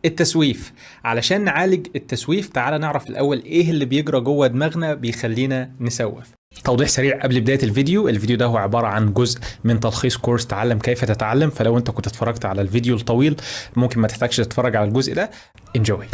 التسويف. علشان نعالج التسويف تعال نعرف الأول إيه اللي بيجرى جوه دماغنا بيخلينا نسوف. توضيح سريع قبل بداية الفيديو ده هو عبارة عن جزء من تلخيص كورس تعلم كيف تتعلم، فلو انت كنت اتفرجت على الفيديو الطويل ممكن ما تحتاجش تتفرج على الجزء ده. انجوي.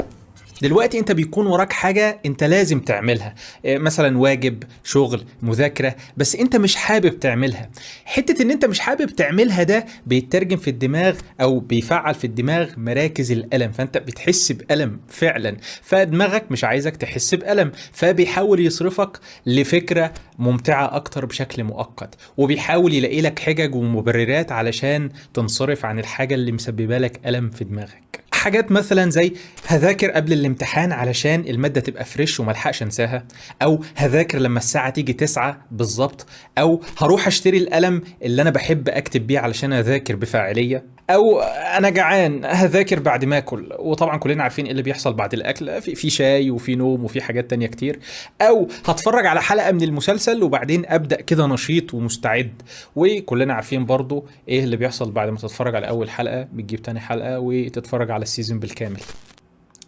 دلوقتي انت بيكون وراك حاجة انت لازم تعملها، مثلا واجب، شغل، مذاكرة، بس انت مش حابب تعملها. حتة ان انت مش حابب تعملها ده بيترجم في الدماغ او بيفعل في الدماغ مراكز الألم، فانت بتحس بألم فعلا، فدماغك مش عايزك تحس بألم، فبيحاول يصرفك لفكرة ممتعة اكتر بشكل مؤقت، وبيحاول يلاقي لك حجج ومبررات علشان تنصرف عن الحاجة اللي مسببة لك ألم في دماغك. حاجات مثلا زي هذاكر قبل الامتحان علشان المادة تبقى فريش وملحقش انساها، او هذاكر لما الساعة تيجي 9 بالظبط، او هروح اشتري القلم اللي انا بحب اكتب بيه علشان اذاكر بفاعلية، او انا جعان هذاكر بعد ما اكل، وطبعا كلنا عارفين ايه اللي بيحصل بعد الاكل، في شاي وفي نوم وفي حاجات تانية كتير، او هتفرج على حلقة من المسلسل وبعدين ابدأ كده نشيط ومستعد، وكلنا عارفين برضو ايه اللي بيحصل بعد ما تتفرج على اول حلقة، بتجيب تاني حلقة وتتفرج على السيزون بالكامل.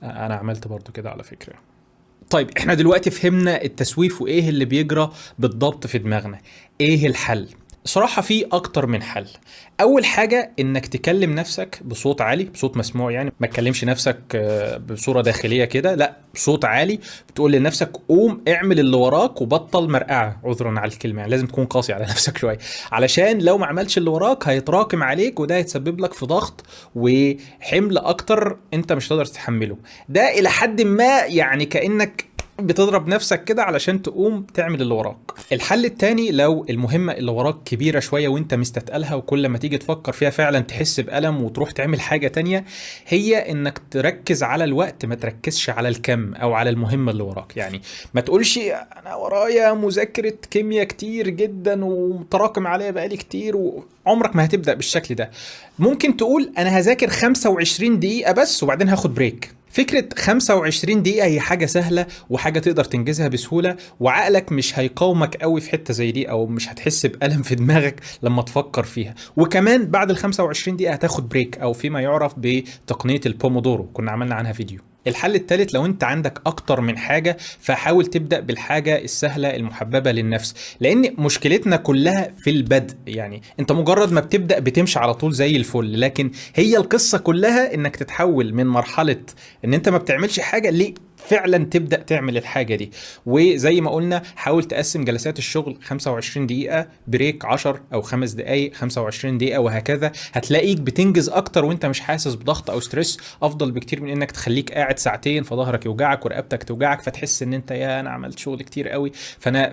انا عملت برضو كده على فكرة. طيب احنا دلوقتي فهمنا التسويف وايه اللي بيجرى بالضبط في دماغنا. ايه الحل؟ صراحة في أكتر من حل. أول حاجة إنك تكلم نفسك بصوت عالي، بصوت مسموع، يعني ما تكلمش نفسك بصورة داخلية كده، لا بصوت عالي، بتقول لنفسك قوم اعمل اللي وراك وبطل مرقعة، عذرا على الكلمة، يعني لازم تكون قاسي على نفسك شوية، علشان لو ما عملتش اللي وراك هيتراكم عليك وده هيتسبب لك في ضغط وحمل أكتر أنت مش هتقدر تتحمله. ده إلى حد ما يعني كأنك بتضرب نفسك كده علشان تقوم تعمل اللي وراك. الحل التاني لو المهمة اللي وراك كبيرة شوية وانت مستتقلها وكل ما تيجي تفكر فيها فعلا تحس بألم وتروح تعمل حاجة تانية، هي انك تركز على الوقت، ما تركزش على الكم او على المهمة اللي وراك. يعني ما تقولش انا ورايا مذاكرة كيمياء كتير جدا ومتراكم عليا بقالي كتير، وعمرك ما هتبدأ بالشكل ده. ممكن تقول انا هذاكر 25 دقيقة بس وبعدين هاخد بريك. فكرة 25 دقيقة هي حاجة سهلة وحاجة تقدر تنجزها بسهولة، وعقلك مش هيقاومك قوي في حتة زي دي، او مش هتحس بألم في دماغك لما تفكر فيها. وكمان بعد ال 25 دقيقة هتاخد بريك، او فيما يعرف بتقنية البومودورو، كنا عملنا عنها فيديو. الحل الثالث لو انت عندك اكتر من حاجة فحاول تبدأ بالحاجة السهلة المحببة للنفس، لان مشكلتنا كلها في البدء. يعني انت مجرد ما بتبدأ بتمشي على طول زي الفل، لكن هي القصة كلها انك تتحول من مرحلة ان انت ما بتعملش حاجة ليه فعلا تبدأ تعمل الحاجة دي. وزي ما قلنا حاول تقسم جلسات الشغل 25 دقيقة، بريك 10 او 5 دقايق، 25 دقيقة، وهكذا. هتلاقيك بتنجز اكتر وانت مش حاسس بضغط او ستريس، افضل بكتير من انك تخليك قاعد ساعتين فظهرك يوجعك ورقبتك توجعك فتحس ان انت يا انا عملت شغل كتير قوي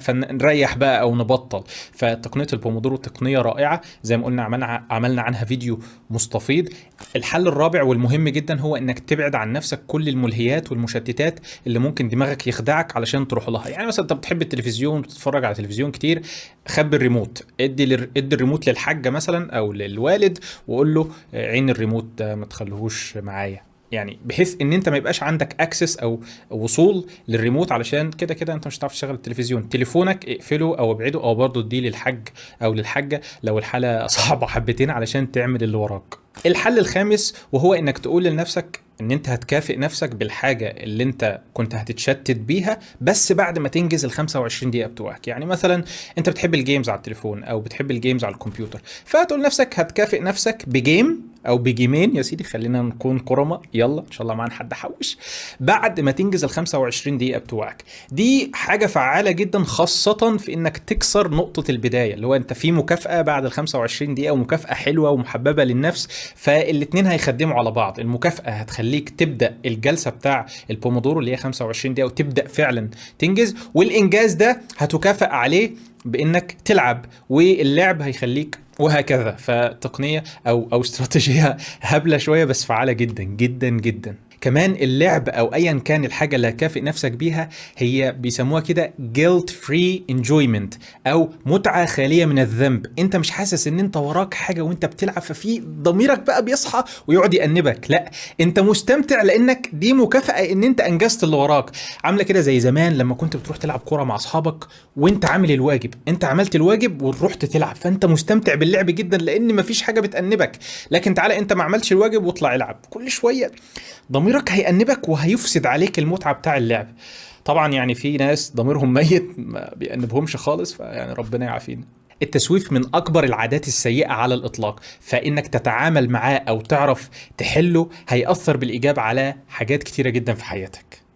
فنريح بقى او نبطل. فتقنية البومودورو تقنية رائعة، زي ما قلنا عملنا عنها فيديو مستفيض. الحل الرابع والمهم جدا هو انك تبعد عن نفسك كل الملهيات والمشتتات اللي ممكن دماغك يخدعك علشان تروح لها. يعني مثلا انت بتحب التلفزيون وتتفرج على تلفزيون كتير، خبي الريموت، ادي الريموت للحاجة مثلا او للوالد وقول له عين الريموت ده ما تخليهوش معايا، يعني بحيث ان انت ما يبقاش عندك اكسس او وصول للريموت، علشان كده كده انت مش هتعرف تشغل التلفزيون. تليفونك اقفله او ابعده، او برضه اديه للحاج او للحاجه لو الحاله صعبه حبتين علشان تعمل اللي وراك. الحل الخامس وهو انك تقول لنفسك ان انت هتكافئ نفسك بالحاجة اللي انت كنت هتتشتت بيها بس بعد ما تنجز ال 25 دقيقة بتوعك. يعني مثلا انت بتحب الجيمز على التليفون او بتحب الجيمز على الكمبيوتر، فتقول نفسك هتكافئ نفسك بجيم او بجيمين، يا سيدي خلينا نكون كرمة، يلا ان شاء الله معانا حد حوش، بعد ما تنجز ال 25 دقيقة بتوعك. دي حاجة فعالة جدا، خاصة في انك تكسر نقطة البداية، اللي هو انت في مكافأة بعد ال 25 دقيقة ومكافأة حلوة ومحببة للنفس، فالاتنين هيخدموا على بعض. المكافأة هتخليك تبدأ الجلسة بتاع البومودورو اللي هي 25 دقيقة وتبدأ فعلا تنجز، والإنجاز ده هتكافئ عليه بإنك تلعب، واللعب هيخليك، وهكذا. فتقنية أو استراتيجية هبلة شوية بس فعالة جدا جدا جدا. كمان اللعب او ايا كان الحاجه اللي هتكافئ نفسك بيها هي بيسموها كده guilt free enjoyment او متعه خاليه من الذنب. انت مش حاسس ان انت وراك حاجه وانت بتلعب، ففي ضميرك بقى بيصحى ويقعد يأنبك، لا انت مستمتع لانك دي مكافاه ان انت انجزت اللي وراك. عامله كده زي زمان لما كنت بتروح تلعب كوره مع اصحابك وانت عامل الواجب، انت عملت الواجب ورحت تلعب، فانت مستمتع باللعب جدا لان مفيش حاجه بتأنبك. لكن تعالى انت ما عملتش الواجب واطلع العب، كل شويه ضميرك هيأنبك وهيفسد عليك المتعة بتاع اللعب. طبعا يعني في ناس ضميرهم ميت ما بيأنبهمش خالص، فيعني ربنا يعافينا. التسويف من أكبر العادات السيئة على الإطلاق، فإنك تتعامل معاه أو تعرف تحله هيأثر بالإيجاب على حاجات كتيرة جدا في حياتك.